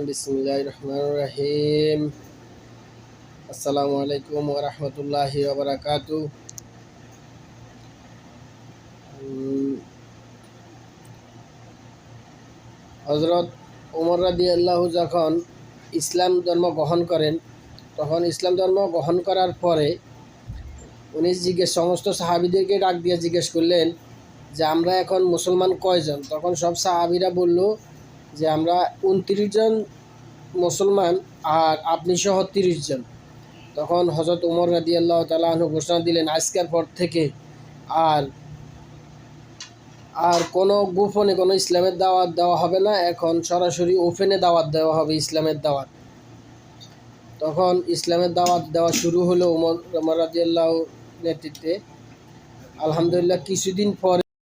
বিসমিল্লাহির রহমানির রহিম। আসসালামু আলাইকুম ওয়া রাহমাতুল্লাহি ওয়া বারাকাতুহু। হযরত ওমর রাদিয়াল্লাহু যখন ইসলাম ধর্ম গ্রহণ করেন, তখন ইসলাম ধর্ম গ্রহণ করার পরে উনি সমস্ত সাহাবীদেরকে ডাক দিয়ে জিজ্ঞেস করলেন যে আমরা এখন মুসলমান কয়জন? তখন সব সাহাবীরা বলল যে আমরা 29 জন মুসলমান আর আপনি সহ 30 জন। তখন হযরত ওমর রাদিয়াল্লাহু তাআলা আনহু ঘোষণা দিলেন, আজকের পর থেকে আর আর কোনো গোপনে কোনো ইসলামের দাওয়াত দেওয়া হবে না, এখন সরাসরি ওপেনে দাওয়াত দেওয়া হবে, ইসলামের দাওয়াত। তখন ইসলামের দাওয়াত দেওয়া শুরু হলো ওমর রাদিয়াল্লাহু নেতৃত্বে। আলহামদুলিল্লাহ কিছুদিন পরে